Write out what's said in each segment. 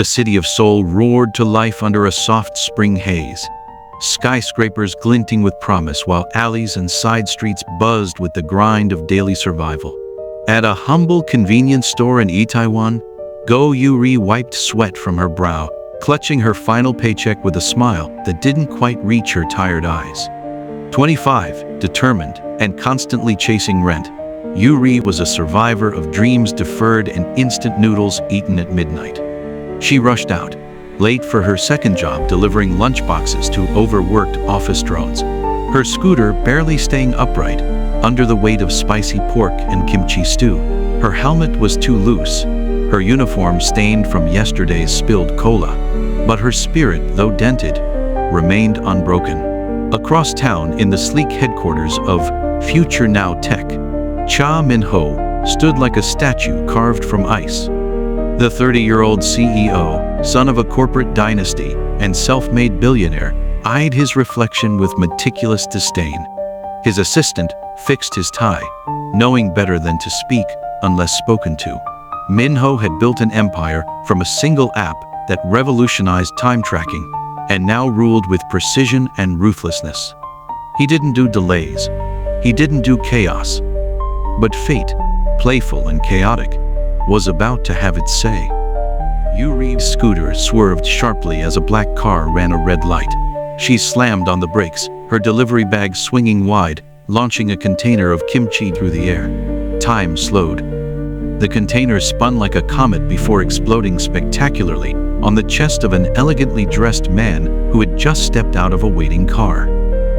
The city of Seoul roared to life under a soft spring haze. Skyscrapers glinting with promise while alleys and side streets buzzed with the grind of daily survival. At a humble convenience store in Itaewon, Go Yuri wiped sweat from her brow, clutching her final paycheck with a smile that didn't quite reach her tired eyes. 25, determined, and constantly chasing rent, Yuri was a survivor of dreams deferred and instant noodles eaten at midnight. She rushed out, late for her second job delivering lunchboxes to overworked office drones, her scooter barely staying upright under the weight of spicy pork and kimchi stew. Her helmet was too loose, her uniform stained from yesterday's spilled cola, but her spirit, though dented, remained unbroken. Across town in the sleek headquarters of Future Now Tech, Cha Min-ho stood like a statue carved from ice. The 30-year-old CEO, son of a corporate dynasty and self-made billionaire, eyed his reflection with meticulous disdain. His assistant fixed his tie, knowing better than to speak unless spoken to. Min-ho had built an empire from a single app that revolutionized time tracking and now ruled with precision and ruthlessness. He didn't do delays. He didn't do chaos. But fate, playful and chaotic, was about to have its say. Yuri's scooter swerved sharply as a black car ran a red light. She slammed on the brakes, her delivery bag swinging wide, launching a container of kimchi through the air. Time slowed. The container spun like a comet before exploding spectacularly on the chest of an elegantly dressed man who had just stepped out of a waiting car.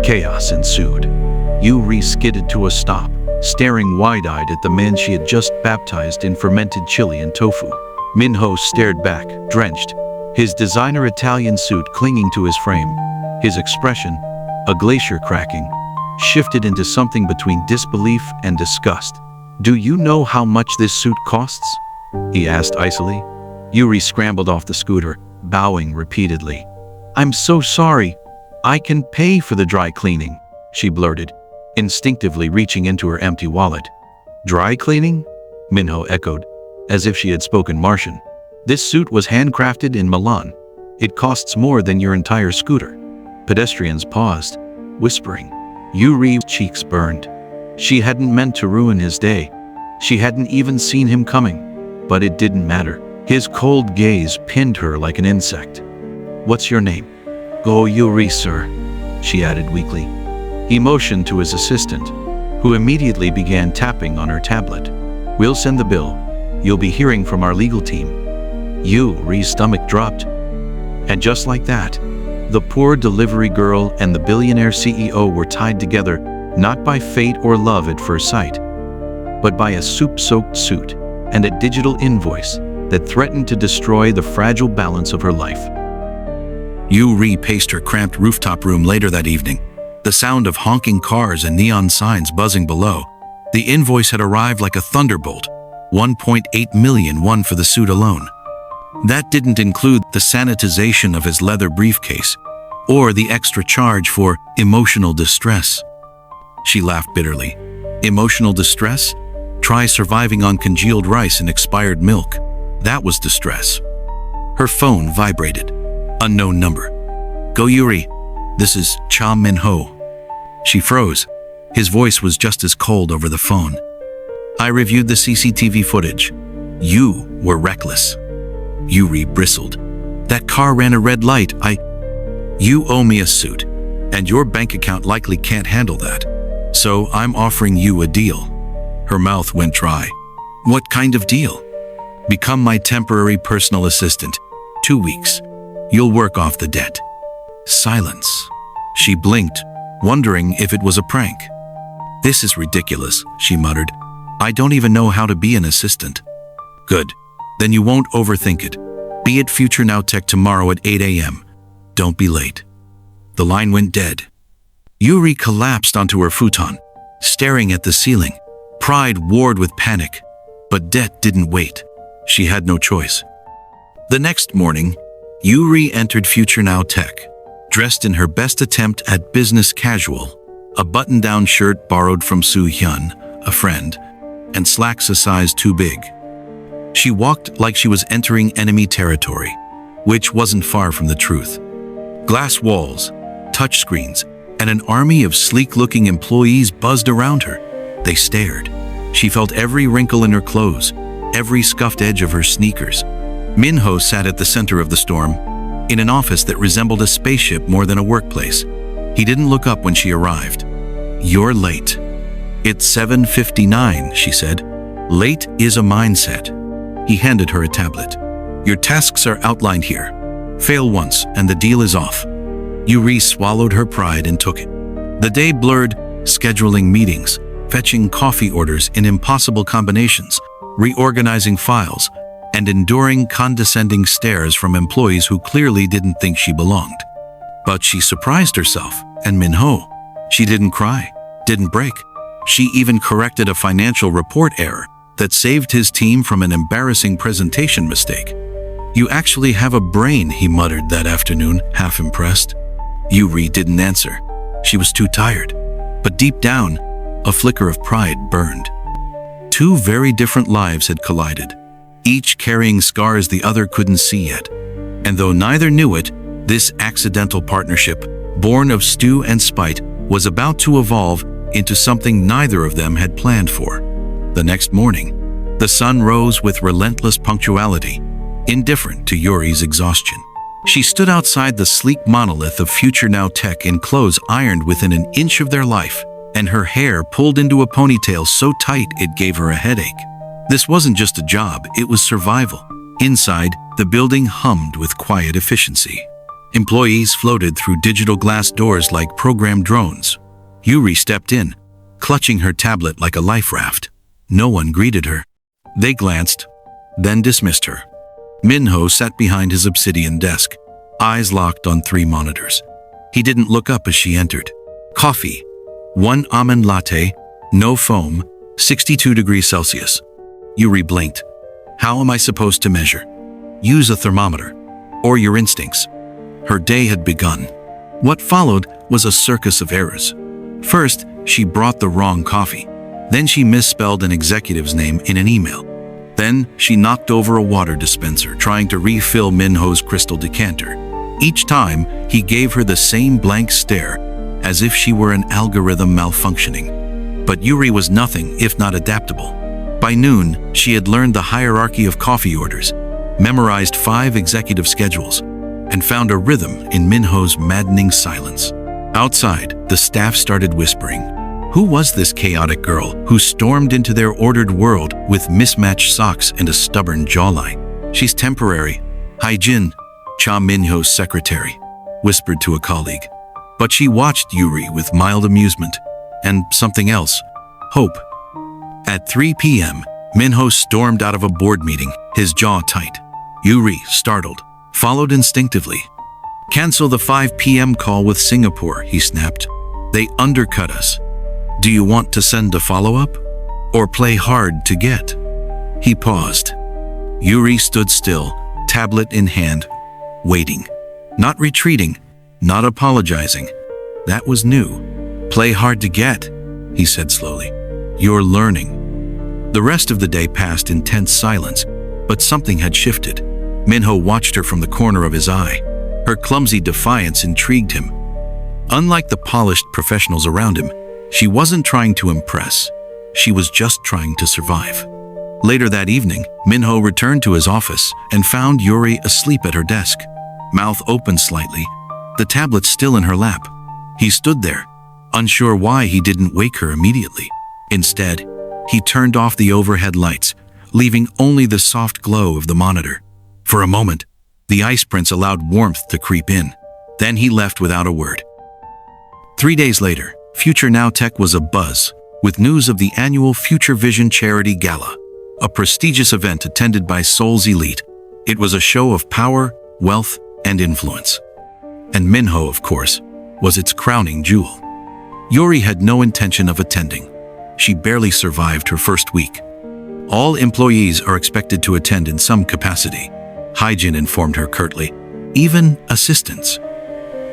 Chaos ensued. Yuri skidded to a stop, staring wide-eyed at the man she had just baptized in fermented chili and tofu. Min-ho stared back, drenched, his designer Italian suit clinging to his frame. His expression, a glacier cracking, shifted into something between disbelief and disgust. "Do you know how much this suit costs?" he asked icily. Yuri scrambled off the scooter, bowing repeatedly. "I'm so sorry. I can pay for the dry cleaning," she blurted, instinctively reaching into her empty wallet. "Dry cleaning?" Min-ho echoed, as if she had spoken Martian. "This suit was handcrafted in Milan. It costs more than your entire scooter." Pedestrians paused, whispering. Yuri's cheeks burned. She hadn't meant to ruin his day. She hadn't even seen him coming. But it didn't matter. His cold gaze pinned her like an insect. "What's your name?" "Go Yuri, sir," she added weakly. He motioned to his assistant, who immediately began tapping on her tablet. "We'll send the bill. You'll be hearing from our legal team." Yuri's stomach dropped. And just like that, the poor delivery girl and the billionaire CEO were tied together, not by fate or love at first sight, but by a soup-soaked suit and a digital invoice that threatened to destroy the fragile balance of her life. Yuri paced her cramped rooftop room later that evening, the sound of honking cars and neon signs buzzing below. The invoice had arrived like a thunderbolt, 1.8 million won for the suit alone. That didn't include the sanitization of his leather briefcase or the extra charge for emotional distress. She laughed bitterly. Emotional distress? Try surviving on congealed rice and expired milk. That was distress. Her phone vibrated. Unknown number. "Go Yuri, this is Cha Min-ho." She froze. His voice was just as cold over the phone. "I reviewed the CCTV footage. You were reckless." Yuri bristled. "That car ran a red light. You owe me a suit, and your bank account likely can't handle that. So I'm offering you a deal." Her mouth went dry. "What kind of deal?" "Become my temporary personal assistant. 2 weeks. You'll work off the debt." Silence. She blinked, wondering if it was a prank. "This is ridiculous," she muttered. "I don't even know how to be an assistant." "Good. Then you won't overthink it. Be at Future Now Tech tomorrow at 8 a.m. Don't be late." The line went dead. Yuri collapsed onto her futon, staring at the ceiling. Pride warred with panic, but debt didn't wait. She had no choice. The next morning, Yuri entered Future Now Tech, dressed in her best attempt at business casual, a button-down shirt borrowed from Soo-hyun, a friend, and slacks a size too big. She walked like she was entering enemy territory, which wasn't far from the truth. Glass walls, touchscreens, and an army of sleek-looking employees buzzed around her. They stared. She felt every wrinkle in her clothes, every scuffed edge of her sneakers. Minho sat at the center of the storm, in an office that resembled a spaceship more than a workplace. He didn't look up when she arrived. "You're late." "It's 7:59, she said. "Late is a mindset." He handed her a tablet. "Your tasks are outlined here. Fail once and the deal is off." Yuri swallowed her pride and took it. The day blurred, scheduling meetings, fetching coffee orders in impossible combinations, reorganizing files, and enduring condescending stares from employees who clearly didn't think she belonged. But she surprised herself, and Minho. She didn't cry, didn't break. She even corrected a financial report error that saved his team from an embarrassing presentation mistake. "You actually have a brain," he muttered that afternoon, half impressed. Yuri didn't answer. She was too tired. But deep down, a flicker of pride burned. Two very different lives had collided, each carrying scars the other couldn't see yet. And though neither knew it, this accidental partnership, born of stew and spite, was about to evolve into something neither of them had planned for. The next morning, the sun rose with relentless punctuality, indifferent to Yuri's exhaustion. She stood outside the sleek monolith of Future Now Tech in clothes ironed within an inch of their life, and her hair pulled into a ponytail so tight it gave her a headache. This wasn't just a job, it was survival. Inside, the building hummed with quiet efficiency. Employees floated through digital glass doors like programmed drones. Yuri stepped in, clutching her tablet like a life raft. No one greeted her. They glanced, then dismissed her. Minho sat behind his obsidian desk, eyes locked on 3 monitors. He didn't look up as she entered. Coffee, 1 almond latte, no foam, 62 degrees Celsius. Yuri blinked. How am I supposed to measure? Use a thermometer, or your instincts. Her day had begun. What followed was a circus of errors. First, she brought the wrong coffee. Then she misspelled an executive's name in an email. Then she knocked over a water dispenser trying to refill Minho's crystal decanter. Each time, he gave her the same blank stare, as if she were an algorithm malfunctioning. But Yuri was nothing if not adaptable. By noon, she had learned the hierarchy of coffee orders, memorized 5 executive schedules, and found a rhythm in Minho's maddening silence. Outside, the staff started whispering. Who was this chaotic girl who stormed into their ordered world with mismatched socks and a stubborn jawline? She's temporary. Haijin, Cha Minho's secretary, whispered to a colleague. But she watched Yuri with mild amusement. And something else, hope. At 3 p.m., Minho stormed out of a board meeting, his jaw tight. Yuri, startled, followed instinctively. Cancel the 5 p.m. call with Singapore, he snapped. They undercut us. Do you want to send a follow-up? Or play hard to get? He paused. Yuri stood still, tablet in hand, waiting. Not retreating, not apologizing. That was new. Play hard to get, he said slowly. You're learning. The rest of the day passed in tense silence, but something had shifted. Minho watched her from the corner of his eye. Her clumsy defiance intrigued him. Unlike the polished professionals around him, she wasn't trying to impress. She was just trying to survive. Later that evening, Minho returned to his office and found Yuri asleep at her desk, mouth open slightly, the tablet still in her lap. He stood there, unsure why he didn't wake her immediately. Instead, he turned off the overhead lights, leaving only the soft glow of the monitor. For a moment, the ice prince allowed warmth to creep in. Then he left without a word. 3 days later, Future Now Tech was abuzz with news of the annual Future Vision Charity Gala, a prestigious event attended by Seoul's elite. It was a show of power, wealth, and influence. And Minho, of course, was its crowning jewel. Yuri had no intention of attending. She barely survived her first week. All employees are expected to attend in some capacity, Haijin informed her curtly, even assistants.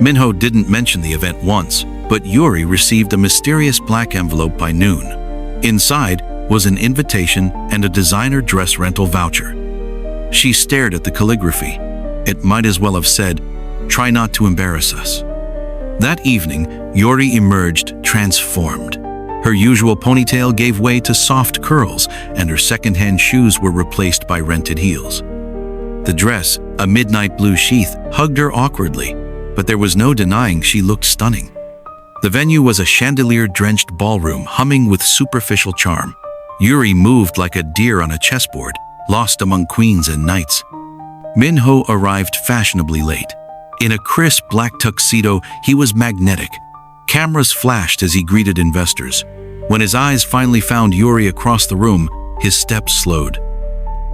Minho didn't mention the event once, but Yuri received a mysterious black envelope by noon. Inside was an invitation and a designer dress rental voucher. She stared at the calligraphy. It might as well have said, "Try not to embarrass us." That evening, Yuri emerged transformed. Her usual ponytail gave way to soft curls, and her second-hand shoes were replaced by rented heels. The dress, a midnight blue sheath, hugged her awkwardly, but there was no denying she looked stunning. The venue was a chandelier-drenched ballroom humming with superficial charm. Yuri moved like a deer on a chessboard, lost among queens and knights. Minho arrived fashionably late. In a crisp black tuxedo, he was magnetic. Cameras flashed as he greeted investors. When his eyes finally found Yuri across the room, his steps slowed.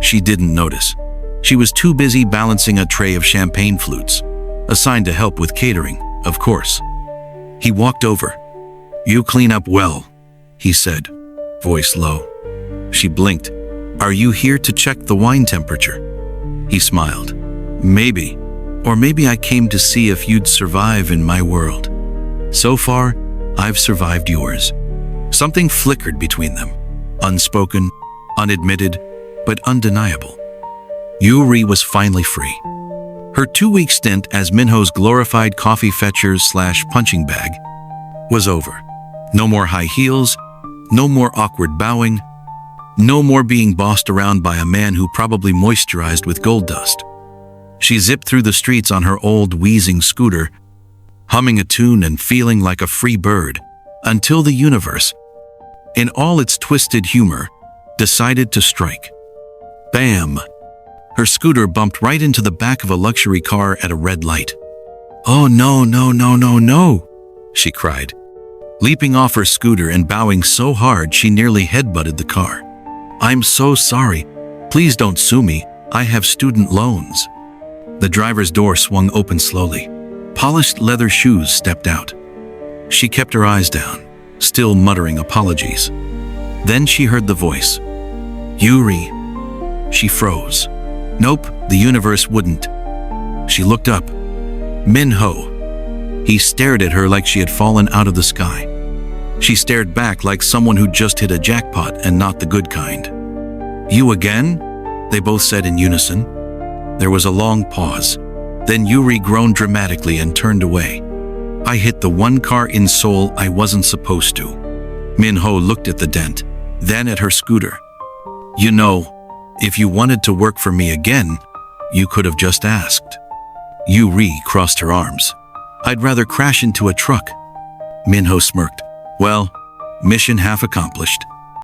She didn't notice. She was too busy balancing a tray of champagne flutes, assigned to help with catering, of course. He walked over. "You clean up well," he said, voice low. She blinked. "Are you here to check the wine temperature?" He smiled. "Maybe. Or maybe I came to see if you'd survive in my world. So far, I've survived yours." Something flickered between them. Unspoken, unadmitted, but undeniable. Yuri was finally free. Her 2-week stint as Minho's glorified coffee fetcher/punching bag was over. No more high heels, no more awkward bowing, no more being bossed around by a man who probably moisturized with gold dust. She zipped through the streets on her old wheezing scooter, humming a tune and feeling like a free bird, until the universe, in all its twisted humor, decided to strike. Bam! Her scooter bumped right into the back of a luxury car at a red light. "Oh no, no, no, no, no!" she cried, leaping off her scooter and bowing so hard she nearly headbutted the car. "I'm so sorry. Please don't sue me. I have student loans." The driver's door swung open slowly. Polished leather shoes stepped out. She kept her eyes down, still muttering apologies. Then she heard the voice. "Yuri." She froze. Nope, the universe wouldn't. She looked up. Minho. He stared at her like she had fallen out of the sky. She stared back like someone who'd just hit a jackpot and not the good kind. "You again?" they both said in unison. There was a long pause. Then Yuri groaned dramatically and turned away. "I hit the one car in Seoul I wasn't supposed to." Minho looked at the dent, then at her scooter. "You know, if you wanted to work for me again, you could have just asked." Yuri crossed her arms. "I'd rather crash into a truck." Minho smirked. "Well, mission half accomplished."